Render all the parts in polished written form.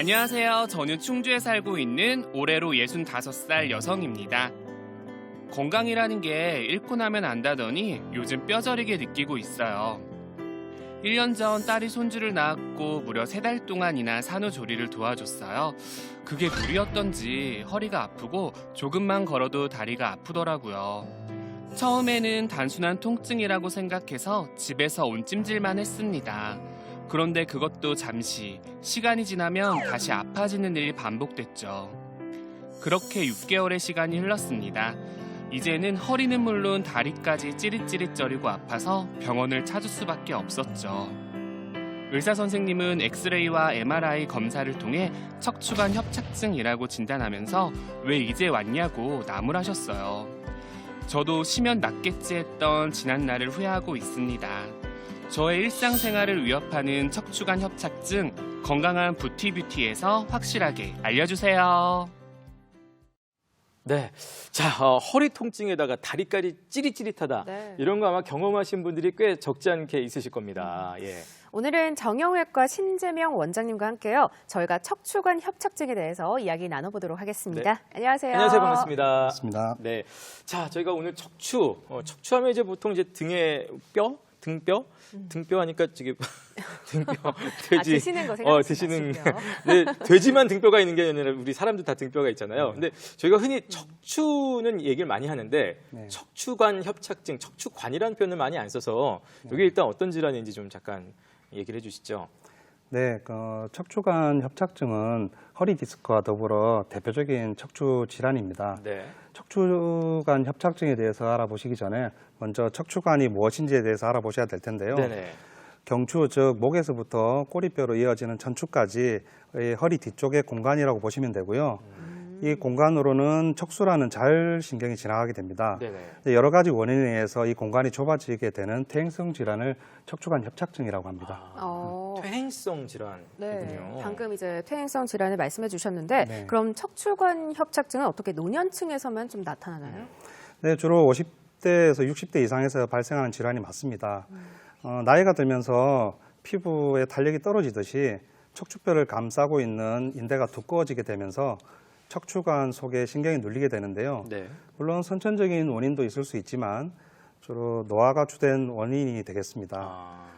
안녕하세요. 저는 충주에 살고 있는 올해로 65살 여성입니다. 건강이라는 게 잃고 나면 안다더니 요즘 뼈저리게 느끼고 있어요. 1년 전 딸이 손주를 낳았고 무려 3달 동안이나 산후조리를 도와줬어요. 그게 무리였던지 허리가 아프고 조금만 걸어도 다리가 아프더라고요. 처음에는 단순한 통증이라고 생각해서 집에서 온찜질만 했습니다. 그런데 그것도 잠시, 시간이 지나면 다시 아파지는 일이 반복됐죠. 그렇게 6개월의 시간이 흘렀습니다. 이제는 허리는 물론 다리까지 찌릿찌릿 저리고 아파서 병원을 찾을 수밖에 없었죠. 의사 선생님은 엑스레이와 MRI 검사를 통해 척추관 협착증이라고 진단하면서 왜 이제 왔냐고 나무라셨어요. 저도 쉬면 낫겠지 했던 지난 날을 후회하고 있습니다. 저의 일상생활을 위협하는 척추관 협착증, 건강한 부티뷰티에서 확실하게 알려주세요. 네, 자 허리 통증에다가 다리까지 찌릿찌릿하다. 네. 이런 거 아마 경험하신 분들이 꽤 적지 않게 있으실 겁니다. 예. 오늘은 정형외과 신재명 원장님과 함께요. 저희가 척추관 협착증에 대해서 이야기 나눠보도록 하겠습니다. 네. 안녕하세요. 안녕하세요, 반갑습니다. 반갑습니다. 네, 자 저희가 오늘 척추하면 이제 보통 이제 등의 뼈, 등뼈 하니까 저기 등뼈, 돼지. 드시는 거 생각하시죠? 드시는. 네, 돼지만 등뼈가 있는 게 아니라 우리 사람도 다 등뼈가 있잖아요. 근데 저희가 흔히 척추는 얘기를 많이 하는데 네. 척추관 협착증, 척추관이라는 표현을 많이 안 써서 이게 일단 어떤 질환인지 좀 잠깐 얘기를 해주시죠. 네, 척추관 협착증은 허리 디스크와 더불어 대표적인 척추 질환입니다. 네. 척추관 협착증에 대해서 알아보시기 전에 먼저 척추관이 무엇인지에 대해서 알아보셔야 될 텐데요. 네네. 경추, 즉 목에서부터 꼬리뼈로 이어지는 천추까지 허리 뒤쪽의 공간이라고 보시면 되고요. 이 공간으로는 척수라는 자율신경이 지나가게 됩니다. 네네. 여러 가지 원인에 의해서 이 공간이 좁아지게 되는 퇴행성 질환을 척추관 협착증이라고 합니다. 퇴행성 질환이군요. 네, 방금 이제 퇴행성 질환을 말씀해 주셨는데 네. 그럼 척추관 협착증은 어떻게 노년층에서만 좀 나타나나요? 네, 주로 50대에서 60대 이상에서 발생하는 질환이 맞습니다. 나이가 들면서 피부의 탄력이 떨어지듯이 척추뼈를 감싸고 있는 인대가 두꺼워지게 되면서 척추관 속에 신경이 눌리게 되는데요. 네. 물론 선천적인 원인도 있을 수 있지만 주로 노화가 주된 원인이 되겠습니다.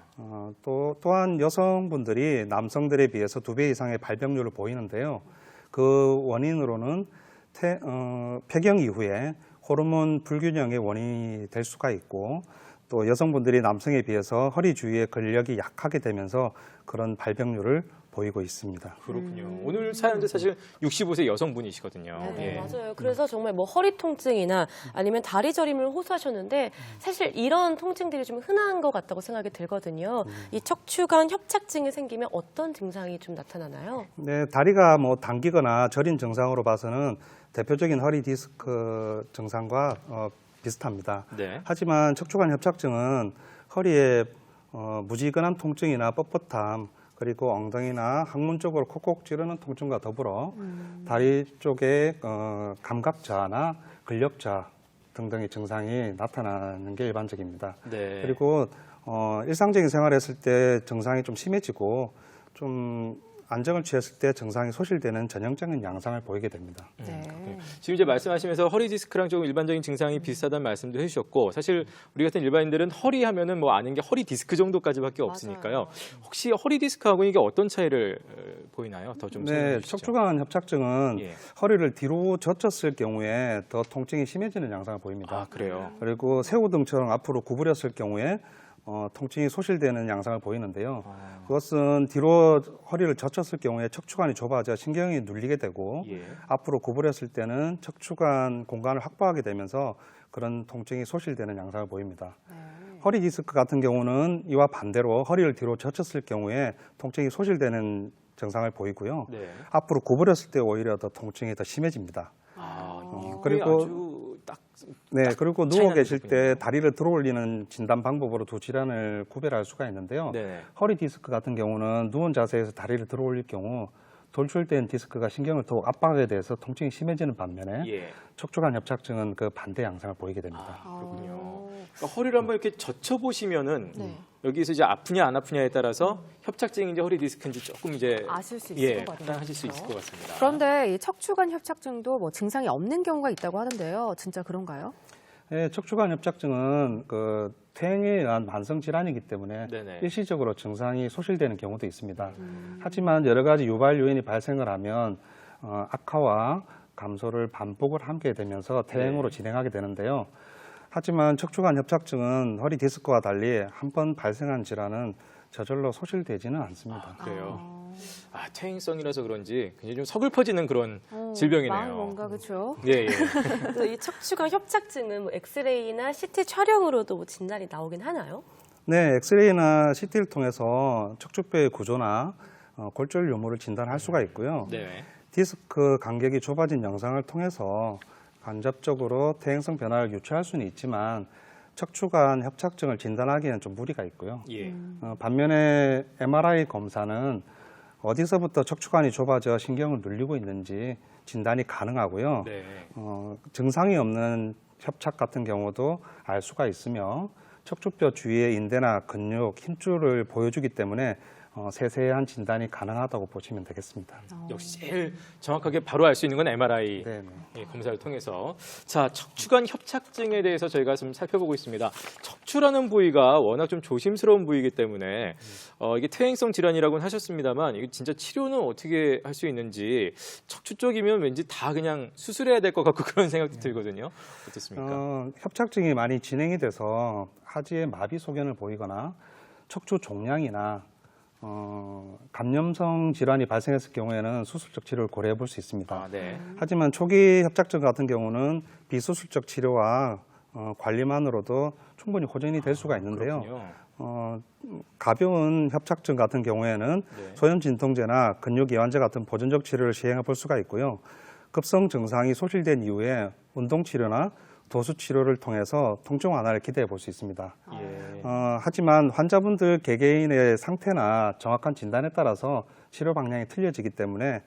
또한 여성분들이 남성들에 비해서 2배 이상의 발병률을 보이는데요. 그 원인으로는 폐경 이후에 호르몬 불균형의 원인이 될 수가 있고 또 여성분들이 남성에 비해서 허리 주위의 근력이 약하게 되면서 그런 발병률을 보이고 있습니다. 그렇군요. 오늘 사연도 사실 65세 여성분이시거든요. 네, 예. 맞아요. 그래서 정말 뭐 허리 통증이나 아니면 다리 저림을 호소하셨는데 사실 이런 통증들이 좀 흔한 것 같다고 생각이 들거든요. 이 척추관 협착증이 생기면 어떤 증상이 좀 나타나나요? 네, 다리가 당기거나 저린 증상으로 봐서는 대표적인 허리 디스크 증상과 비슷합니다. 네. 하지만 척추관 협착증은 허리에 무지근한 통증이나 뻣뻣함 그리고 엉덩이나 항문 쪽으로 콕콕 찌르는 통증과 더불어 다리 쪽에 감각자나 근력자 등등의 증상이 나타나는 게 일반적입니다. 네. 그리고 일상적인 생활을 했을 때 증상이 좀 심해지고 좀 안정을 취했을 때 증상이 소실되는 전형적인 양상을 보이게 됩니다. 네. 지금 이제 말씀하시면서 허리 디스크랑 조금 일반적인 증상이 비슷하다는 말씀도 해주셨고 사실 우리 같은 일반인들은 허리 하면은 뭐 아는 게 허리 디스크 정도까지밖에 없으니까요. 혹시 허리 디스크하고 이게 어떤 차이를 보이나요? 더 좀 설명해 네, 주시죠. 척추관 협착증은 예. 허리를 뒤로 젖혔을 경우에 더 통증이 심해지는 양상을 보입니다. 아, 그래요? 그리고 새우등처럼 앞으로 구부렸을 경우에 통증이 소실되는 양상을 보이는데요. 그것은 뒤로 허리를 젖혔을 경우에 척추관이 좁아져 신경이 눌리게 되고 예. 앞으로 구부렸을 때는 척추관 공간을 확보하게 되면서 그런 통증이 소실되는 양상을 보입니다. 허리 디스크 같은 경우는 이와 반대로 허리를 뒤로 젖혔을 경우에 통증이 소실되는 증상을 보이고요. 네. 앞으로 구부렸을 때 오히려 더 통증이 더 심해집니다. 이게 그리고 아주 딱 네, 그리고 차이 누워 나는 계실 때 부분이네요. 다리를 들어올리는 진단 방법으로 두 질환을 구별할 수가 있는데요. 네. 허리 디스크 같은 경우는 누운 자세에서 다리를 들어올릴 경우 돌출된 디스크가 신경을 더욱 압박하게 돼서 통증이 심해지는 반면에 예. 척추관 협착증은 그 반대 양상을 보이게 됩니다. 그렇군요. 그러니까 허리를 한번 이렇게 젖혀 보시면은 여기서 이제 아프냐 안 아프냐에 따라서 협착증인지 허리 디스크인지 조금 이제 아실 수 있을 것 같아요. 판단하실 수 그렇죠? 있을 것 같습니다. 그런데 이 척추관 협착증도 뭐 증상이 없는 경우가 있다고 하던데요. 진짜 그런가요? 네, 척추관 협착증은 그 퇴행에 의한 만성 질환이기 때문에 네네. 일시적으로 증상이 소실되는 경우도 있습니다. 하지만 여러 가지 유발 요인이 발생을 하면 악화와 감소를 반복을 하게 되면서 퇴행으로 진행하게 되는데요. 하지만 척추관 협착증은 허리 디스크와 달리 한 번 발생한 질환은 저절로 소실되지는 않습니다. 그래요. 퇴행성이라서 그런지 굉장히 좀 서글퍼지는 그런 마음 질병이네요. 뭔가 그렇죠. 예, 예. 또 이 척추관 협착증은 뭐 엑스레이나 CT 촬영으로도 뭐 진단이 나오긴 하나요? 네, 엑스레이나 CT를 통해서 척추뼈의 구조나 골절 유무를 진단할 수가 있고요. 네. 디스크 간격이 좁아진 영상을 통해서 간접적으로 퇴행성 변화를 유추할 수는 있지만 척추관 협착증을 진단하기에는 좀 무리가 있고요. 예. 반면에 MRI 검사는 어디서부터 척추관이 좁아져 신경을 눌리고 있는지 진단이 가능하고요. 네. 증상이 없는 협착 같은 경우도 알 수가 있으며 척추뼈 주위의 인대나 근육, 힘줄을 보여주기 때문에 세세한 진단이 가능하다고 보시면 되겠습니다. 역시 제일 정확하게 바로 알 수 있는 건 MRI 네, 네. 검사를 통해서. 자, 척추관 협착증에 대해서 저희가 좀 살펴보고 있습니다. 척추라는 부위가 워낙 좀 조심스러운 부위이기 때문에 이게 퇴행성 질환이라고는 하셨습니다만 이게 진짜 치료는 어떻게 할 수 있는지 척추 쪽이면 왠지 다 그냥 수술해야 될 것 같고 그런 생각도 들거든요. 어떻습니까? 협착증이 많이 진행이 돼서 하지에 마비 소견을 보이거나 척추 종양이나 감염성 질환이 발생했을 경우에는 수술적 치료를 고려해 볼 수 있습니다. 네. 하지만 초기 협착증 같은 경우는 비수술적 치료와 관리만으로도 충분히 호전이 될 수가 있는데요. 그렇군요. 가벼운 협착증 같은 경우에는 네. 소염 진통제나 근육 이완제 같은 보존적 치료를 시행해 볼 수가 있고요. 급성 증상이 소실된 이후에 운동 치료나 도수 치료를 통해서 통증 완화를 기대해 볼 수 있습니다. 예. 하지만 환자분들 개개인의 상태나 정확한 진단에 따라서 치료 방향이 틀려지기 때문에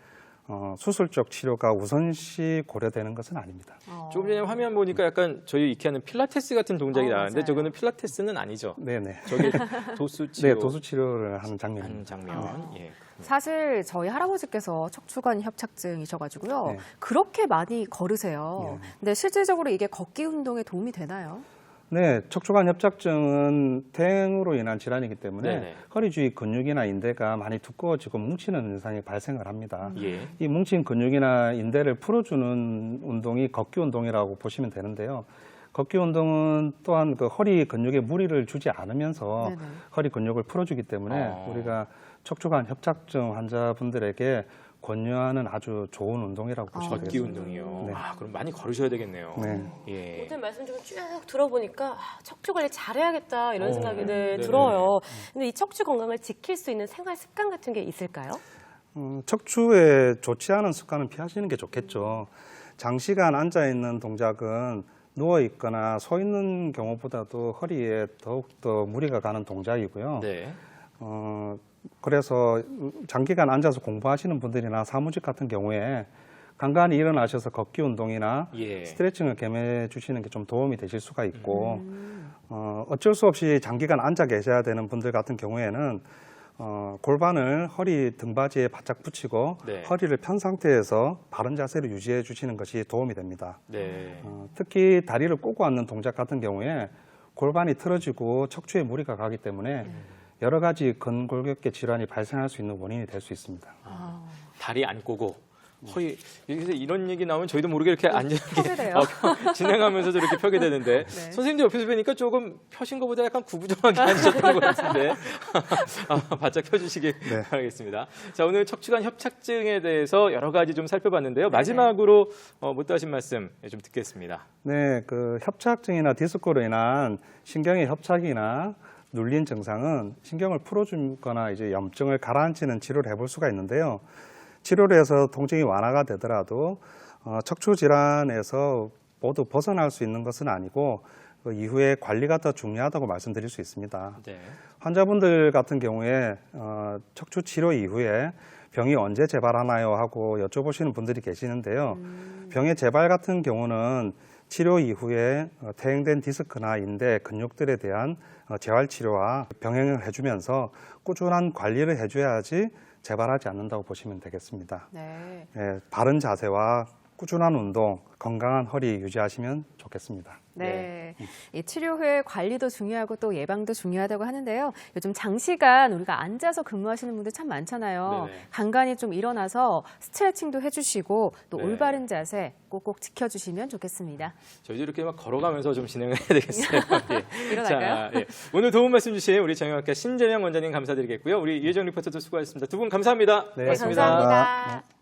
수술적 치료가 우선시 고려되는 것은 아닙니다. 조금 전에 화면 보니까 약간 저희 익히 하는 필라테스 같은 동작이 나왔는데 맞아요. 저거는 필라테스는 아니죠. 네네. 저게 도수 치료 네, 도수 치료를 하는 하는 장면입니다. 장면. 예. 사실 저희 할아버지께서 척추관 협착증이셔가지고요. 네. 그렇게 많이 걸으세요. 네. 근데 실질적으로 이게 걷기 운동에 도움이 되나요? 네, 척추관 협착증은 퇴행으로 인한 질환이기 때문에 네네. 허리 주위 근육이나 인대가 많이 두꺼워지고 뭉치는 현상이 발생을 합니다. 예. 이 뭉친 근육이나 인대를 풀어주는 운동이 걷기 운동이라고 보시면 되는데요. 걷기 운동은 또한 그 허리 근육에 무리를 주지 않으면서 네네. 허리 근육을 풀어주기 때문에 우리가 척추관 협착증 환자분들에게 권유하는 아주 좋은 운동이라고 보시면 걷기 되겠습니다. 운동이요. 네. 그럼 많이 걸으셔야 되겠네요. 네. 예. 모든 말씀 좀 쭉 들어보니까 척추 관리 잘해야겠다 이런 생각이 네네. 들어요. 근데 이 척추 건강을 지킬 수 있는 생활 습관 같은 게 있을까요? 척추에 좋지 않은 습관은 피하시는 게 좋겠죠. 장시간 앉아 있는 동작은 누워 있거나 서 있는 경우보다도 허리에 더욱더 무리가 가는 동작이고요. 네. 그래서 장기간 앉아서 공부하시는 분들이나 사무직 같은 경우에 간간히 일어나셔서 걷기 운동이나 예. 스트레칭을 겸해 주시는 게 좀 도움이 되실 수가 있고 어쩔 수 없이 장기간 앉아 계셔야 되는 분들 같은 경우에는 골반을 허리 등받이에 바짝 붙이고 네. 허리를 편 상태에서 바른 자세를 유지해 주시는 것이 도움이 됩니다. 네. 특히 다리를 꼬고 앉는 동작 같은 경우에 골반이 틀어지고 척추에 무리가 가기 때문에 여러 가지 근골격계 질환이 발생할 수 있는 원인이 될 수 있습니다. 다리 안 꼬고 허리 여기서 이런 얘기 나오면 저희도 모르게 이렇게 펴게 돼요. 안전하게 진행하면서도 이렇게 펴게 되는데 네. 선생님도 옆에서 뵈니까 조금 펴신 것보다 약간 구부정하게 앉으셨던 것 같은데 바짝 펴주시기 바라겠습니다. 자, 오늘 척추관 협착증에 대해서 여러 가지 좀 살펴봤는데요. 마지막으로 못다 하신 말씀 좀 듣겠습니다. 네, 그 협착증이나 디스크로 인한 신경의 협착이나 눌린 증상은 신경을 풀어주거나 이제 염증을 가라앉히는 치료를 해볼 수가 있는데요. 치료를 해서 통증이 완화가 되더라도 척추 질환에서 모두 벗어날 수 있는 것은 아니고 그 이후에 관리가 더 중요하다고 말씀드릴 수 있습니다. 네. 환자분들 같은 경우에 척추 치료 이후에 병이 언제 재발하나요 하고 여쭤보시는 분들이 계시는데요. 병의 재발 같은 경우는 치료 이후에 퇴행된 디스크나 인대, 근육들에 대한 재활 치료와 병행을 해주면서 꾸준한 관리를 해줘야지 재발하지 않는다고 보시면 되겠습니다. 네. 예, 바른 자세와 꾸준한 운동, 건강한 허리 유지하시면 좋겠습니다. 네. 이 치료 후에 관리도 중요하고 또 예방도 중요하다고 하는데요. 요즘 장시간 우리가 앉아서 근무하시는 분들 참 많잖아요. 네네. 간간히 좀 일어나서 스트레칭도 해주시고 또 네. 올바른 자세 꼭꼭 지켜주시면 좋겠습니다. 저희도 이렇게 막 걸어가면서 좀 진행을 해야 되겠어요. 예. 일어날까요? 자, 예. 오늘 도움 말씀 주신 우리 정형외과 신재명 원장님 감사드리겠고요. 우리 이혜정 리포터도 수고하셨습니다. 두 분 감사합니다. 네, 고맙습니다. 감사합니다. 네.